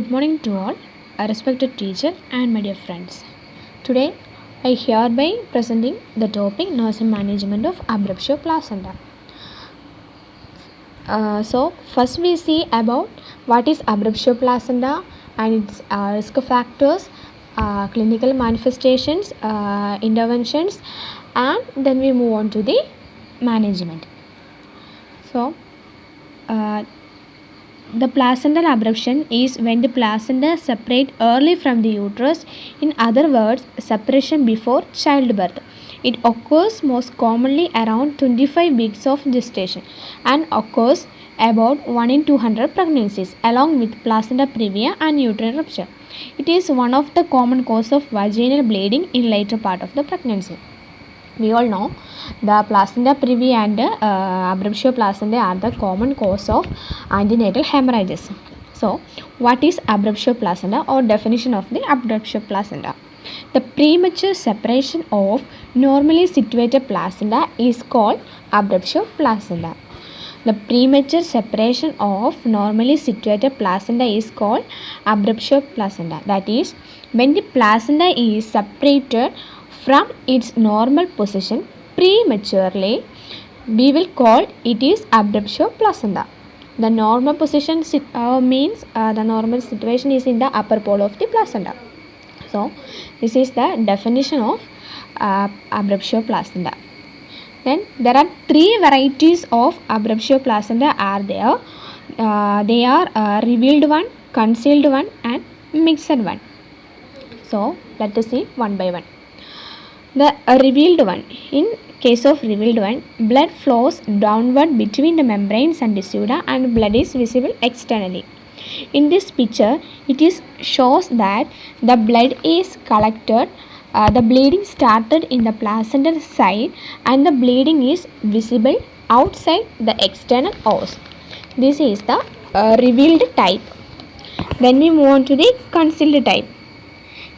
Good morning to all, a respected teacher and my dear friends. Today, I hereby presenting the topic nursing management of abruptio placenta. First we see about what is abruptio placenta and its risk factors, clinical manifestations, interventions, and then we move on to the management. So, the placental abruption is when the placenta separates early from the uterus, in other words, separation before childbirth. It occurs most commonly around 25 weeks of gestation and occurs about 1 in 200 pregnancies along with placenta previa and uterine rupture. It is one of the common cause of vaginal bleeding in later part of the pregnancy. We all know the placenta previa and abruptio placenta are the common cause of antenatal hemorrhages. So, what is abruptio placenta or definition of the abruptio placenta? The premature separation of normally situated placenta is called abruptio placenta. The premature separation of normally situated placenta is called abruptio placenta. That is, when the placenta is separated from its normal position prematurely, we will call it is abruptio placenta. The normal position means the normal situation is in the upper pole of the placenta. So, this is the definition of abruptio placenta. Then there are three varieties of abruptio placenta are there. They are revealed one, concealed one, and mixed one. So, let us see one by one. The revealed one. In case of revealed one, blood flows downward between the membranes and suda and blood is visible externally. In this picture, it is shows that the blood is collected. The bleeding started in the placental side and the bleeding is visible outside the external os. This is the revealed type. Then we move on to the concealed type.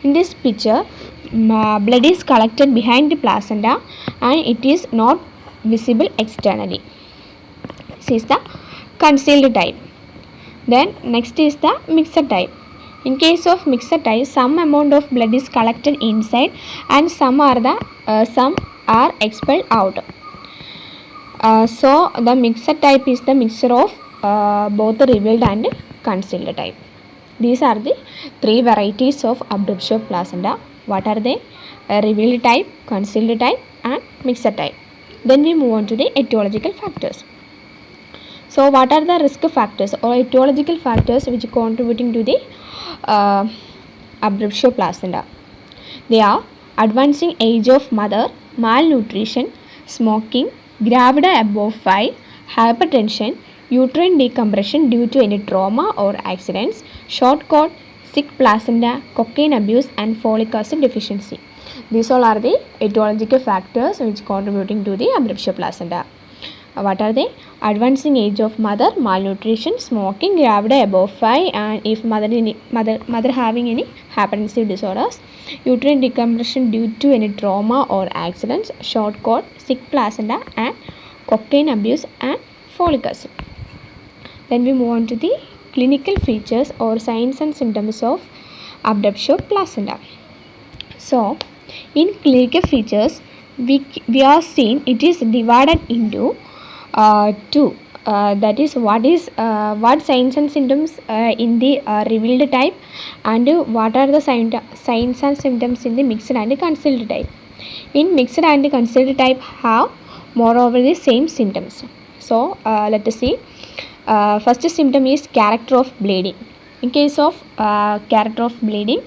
In this picture, blood is collected behind the placenta and it is not visible externally. This is the concealed type. Then next is the mixed type. In case of mixed type, some amount of blood is collected inside and some are expelled out. So the mixed type is the mixture of both the revealed and concealed type. These are the three varieties of abruptio placenta. What are they? Revealed type, concealed type, and mixed type. Then we move on to the etiological factors. So, what are the risk factors or etiological factors which are contributing to the abruptio placenta? They are advancing age of mother, malnutrition, smoking, gravida above 5, hypertension, uterine decompression due to any trauma or accidents, short cord, sick placenta, cocaine abuse, and folic acid deficiency. These all are the etiological factors which contributing to the abruptio placenta. What are they? Advancing age of mother, malnutrition, smoking, gravida above 5, and if mother having any hypertensive disorders, uterine decompression due to any trauma or accidents, short cord, sick placenta, and cocaine abuse and folic acid. Then we move on to the clinical features or signs and symptoms of abruptio placenta. So, in clinical features, we are seeing it is divided into two. That is what signs and symptoms in the revealed type and what are the signs and symptoms in the mixed and concealed type. In mixed and concealed type have moreover the same symptoms. So let us see. First symptom is character of bleeding. In case of character of bleeding,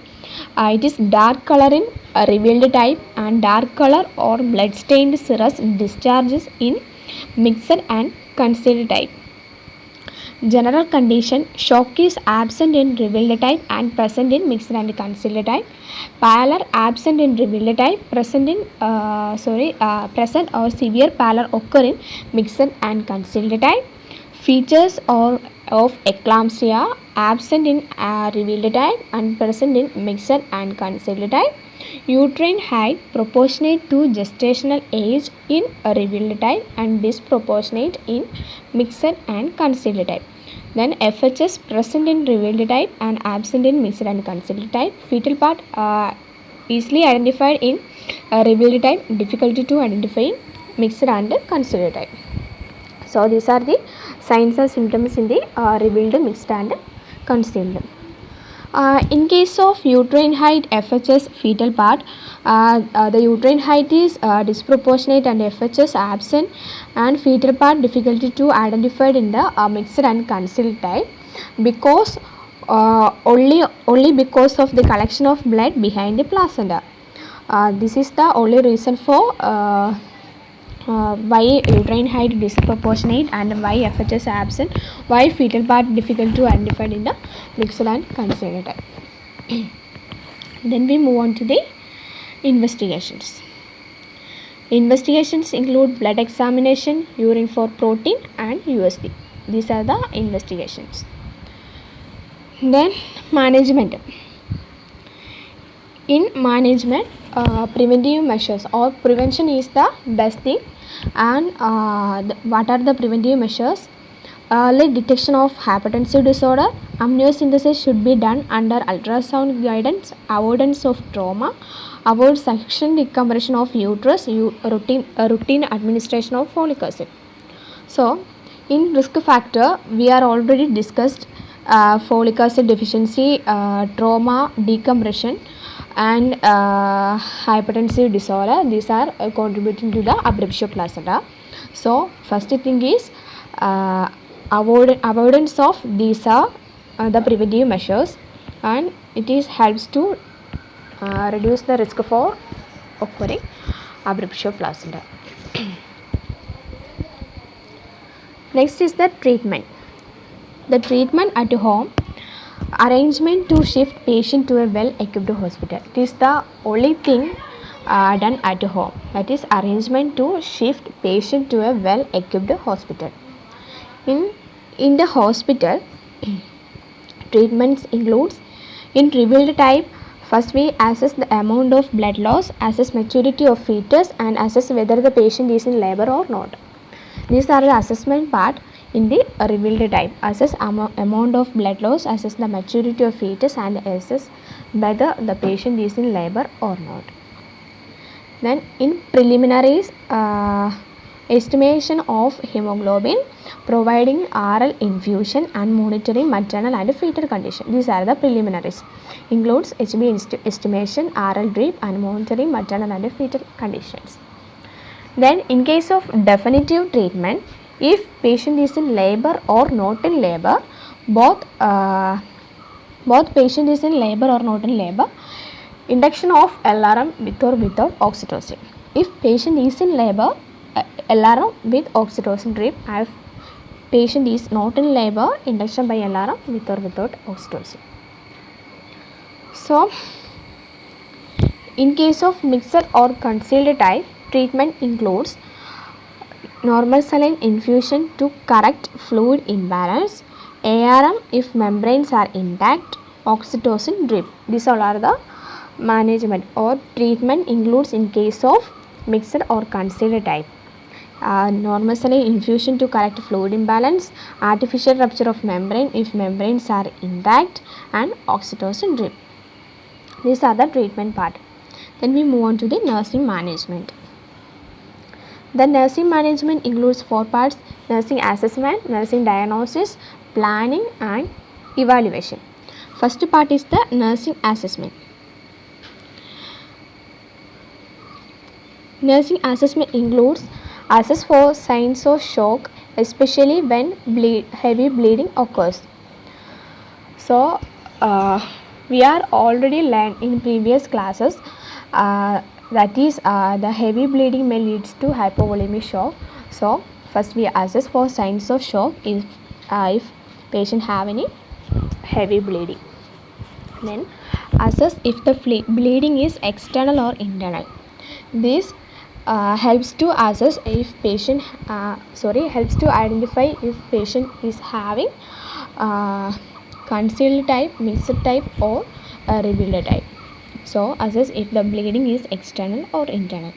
it is dark color in revealed type and dark color or blood stained serous discharges in mixed and concealed type. General condition: shock is absent in revealed type and present in mixed and concealed type. Pallor absent in revealed type, present or severe pallor occur in mixed and concealed type. Features of eclampsia absent in revealed type and present in mixed and concealed type. Uterine height proportionate to gestational age in a revealed type and disproportionate in mixed and concealed type. Then FHS present in revealed type and absent in mixed and concealed type. Fetal part easily identified in revealed type, difficulty to identify in mixed and concealed type. So these are the signs and symptoms in the revealed, mixed and concealed. In case of uterine height FHS fetal part, the uterine height is disproportionate and FHS absent, and fetal part difficulty to identified in the mixed and concealed type, because only because of the collection of blood behind the placenta. This is the only reason for why uterine height disproportionate and why FHS absent, why fetal part difficult to identify in the mixed and concealed type. Then we move on to the investigations. Investigations include blood examination, urine for protein and USG. These are the investigations. Then management. In management, preventive measures or prevention is the best thing. And what are the preventive measures? Like detection of hypertensive disorder, amniocentesis should be done under ultrasound guidance, avoidance of trauma, avoid suction decompression of uterus, routine administration of folic acid. So in risk factor we are already discussed folic acid deficiency, trauma, decompression and hypertensive disorder. These are contributing to the abruptio placenta. So first thing is avoidance of these are the preventive measures, and it is helps to reduce the risk for occurring abruptio placenta. Next is the treatment. The treatment at home, arrangement to shift patient to a well-equipped hospital. It is the only thing done at home. That is arrangement to shift patient to a well-equipped hospital. In the hospital, treatments includes in revealed type. First we assess the amount of blood loss, assess maturity of fetus, and assess whether the patient is in labor or not. These are the assessment part in the revealed type. Assess amount of blood loss, assess the maturity of fetus, and assess whether the patient is in labor or not. Then in preliminaries, estimation of hemoglobin, providing oral infusion and monitoring maternal and fetal condition. These are the preliminaries. Includes HB estimation, oral drip and monitoring maternal and fetal conditions. Then in case of definitive treatment, if patient is in labor or not in labor, both patient is in labor or not in labor, induction of LRM with or without oxytocin. If patient is in labor, LRM with oxytocin drip. If patient is not in labor, induction by LRM with or without oxytocin. So in case of mixed or concealed type, treatment includes normal saline infusion to correct fluid imbalance, ARM if membranes are intact, oxytocin drip. These all are the management or treatment includes in case of mixed or concealed type. Normal saline infusion to correct fluid imbalance, artificial rupture of membrane if membranes are intact, and oxytocin drip. These are the treatment part. Then we move on to the nursing management. The nursing management includes 4 parts: nursing assessment, nursing diagnosis, planning and evaluation. First part is the nursing assessment. Nursing assessment includes assess for signs of shock, especially when heavy bleeding occurs. So we are already learned in previous classes that is the heavy bleeding may leads to hypovolemic shock. So first we assess for signs of shock if patient have any heavy bleeding. Then assess if the bleeding is external or internal. This helps to assess if patient helps to identify if patient is having concealed type, mixed type or revealed type. So assess if the bleeding is external or internal.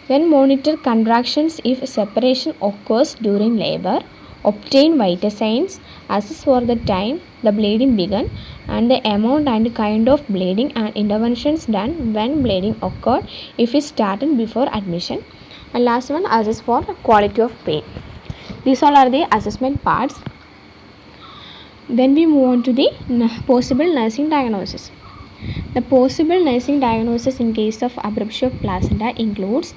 Then monitor contractions if separation occurs during labor. obtain vital signs, assess for the time the bleeding began and the amount and kind of bleeding, and interventions done when bleeding occurred if it started before admission. And last one, assess for quality of pain. These all are the assessment parts. Then we move on to the possible nursing diagnosis. The possible nursing diagnosis in case of abruptio of placenta includes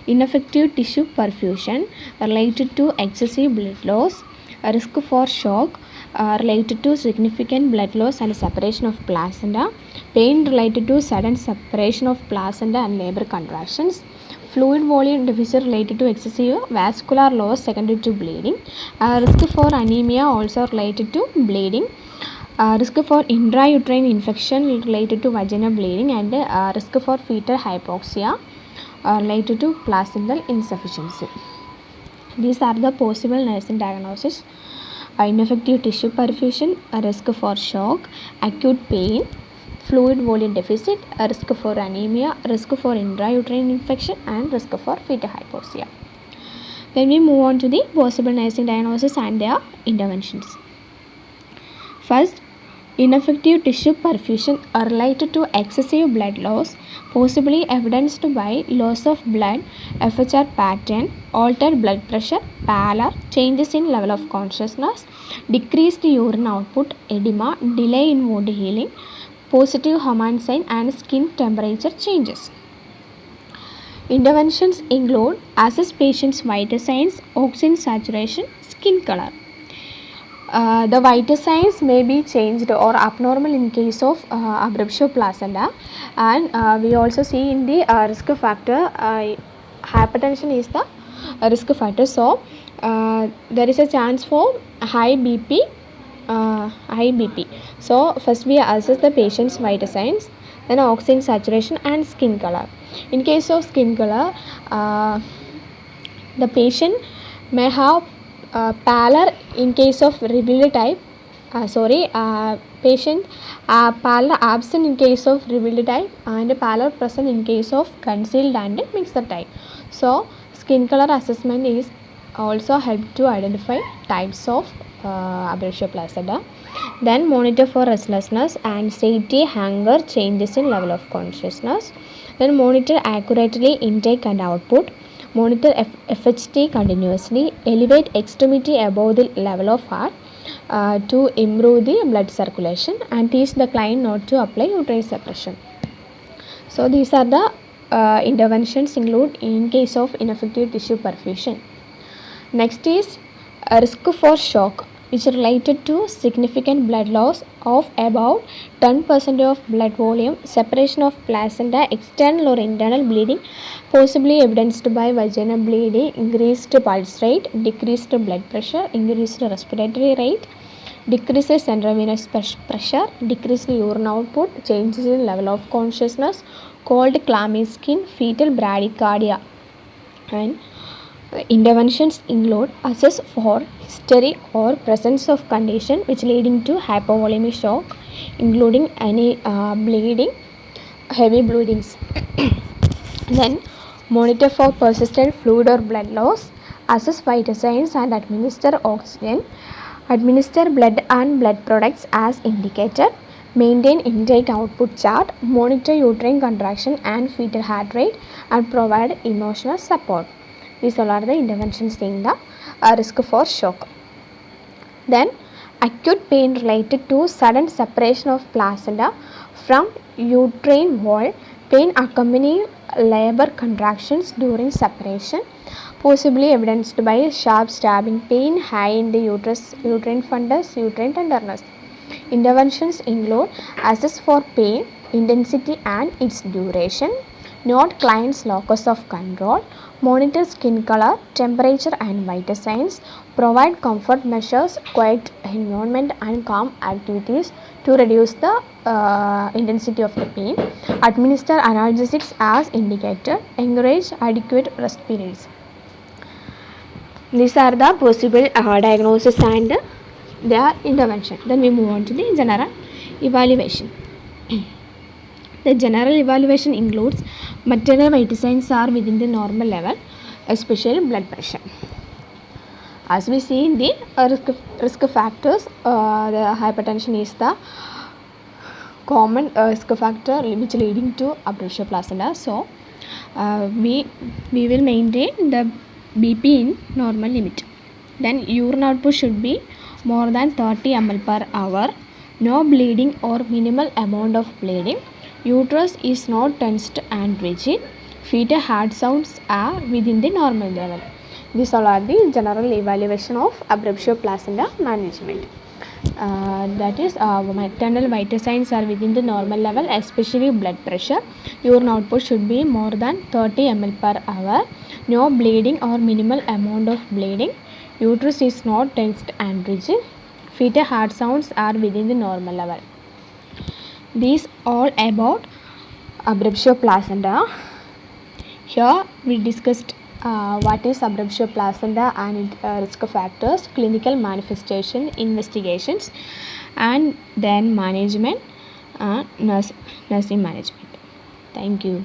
ineffective tissue perfusion related to excessive blood loss, a risk for shock related to significant blood loss and separation of placenta, pain related to sudden separation of placenta and labor contractions, fluid volume deficit related to excessive vascular loss secondary to bleeding, risk for anemia also related to bleeding, risk for intrauterine infection related to vaginal bleeding, and risk for fetal hypoxia related to placental insufficiency. These are the possible nursing diagnosis. Ineffective tissue perfusion, a risk for shock, acute pain, fluid volume deficit, a risk for anemia, risk for intrauterine infection, and risk for fetal hypoxia. Then we move on to the possible nursing diagnosis and their interventions. First, ineffective tissue perfusion are related to excessive blood loss, possibly evidenced by loss of blood, FHR pattern, altered blood pressure, pallor, changes in level of consciousness, decreased urine output, edema, delay in wound healing, positive Hamann sign, and skin temperature changes. Interventions include assess patient's vital signs, oxygen saturation, skin color. The vital signs may be changed or abnormal in case of abruptio placenta, and we also see in the risk factor, hypertension is the risk factor. So there is a chance for high BP. So first we assess the patient's vital signs, then oxygen saturation and skin color. In case of skin color, the patient may have pallor in case of revealed type. Patient pallor absent in case of revealed type and pallor present in case of concealed and mixed type. So skin color assessment is also help to identify types of abruptio placenta. Then monitor for restlessness, anxiety, hunger, changes in level of consciousness. Then monitor accurately intake and output. Monitor FHT continuously. Elevate extremity above the level of heart to improve the blood circulation, and teach the client not to apply uterine suppression. So these are the interventions include in case of ineffective tissue perfusion. Next is a risk for shock, which is related to significant blood loss of about 10% of blood volume, separation of placenta, external or internal bleeding, possibly evidenced by vaginal bleeding, increased pulse rate, decreased blood pressure, increased respiratory rate, decreased intravenous pressure, decreased urine output, changes in level of consciousness, cold clammy skin, fetal bradycardia. And interventions include assess for history or presence of condition which leading to hypovolemic shock, including any bleeding, heavy bleedings. Then monitor for persistent fluid or blood loss, assess vital signs and administer oxygen, administer blood and blood products as indicated, maintain intake output chart, monitor uterine contraction and fetal heart rate, and provide emotional support. These all are the interventions in the risk for shock. Then acute pain related to sudden separation of placenta from uterine wall, pain accompanying labor contractions during separation, possibly evidenced by sharp stabbing pain, high in the uterus, uterine fundus, uterine tenderness. Interventions include assess for pain intensity and its duration, note client's locus of control, monitor skin color, temperature and vital signs, provide comfort measures, quiet environment and calm activities to reduce the intensity of the pain, administer analgesics as indicated, encourage adequate rest periods. These are the possible diagnosis and their intervention. Then we move on to the general evaluation. The general evaluation includes maternal vital signs are within the normal level, especially blood pressure. As we see in the risk factors, the hypertension is the common risk factor which leading to abruptio placenta. So we will maintain the BP in normal limit. Then urine output should be more than 30 ml per hour. No bleeding or minimal amount of bleeding. Uterus is not tensed and rigid. Fetal heart sounds are within the normal level. These all are the general evaluation of abruptio placenta management. That is, maternal vital signs are within the normal level, especially blood pressure. Urine output should be more than 30 ml per hour. No bleeding or minimal amount of bleeding. Uterus is not tensed and rigid. Fetal heart sounds are within the normal level. These all about abruptio placenta. Here we discussed what is abruptio placenta and risk factors, clinical manifestation, investigations, and then management, nursing management. Thank you.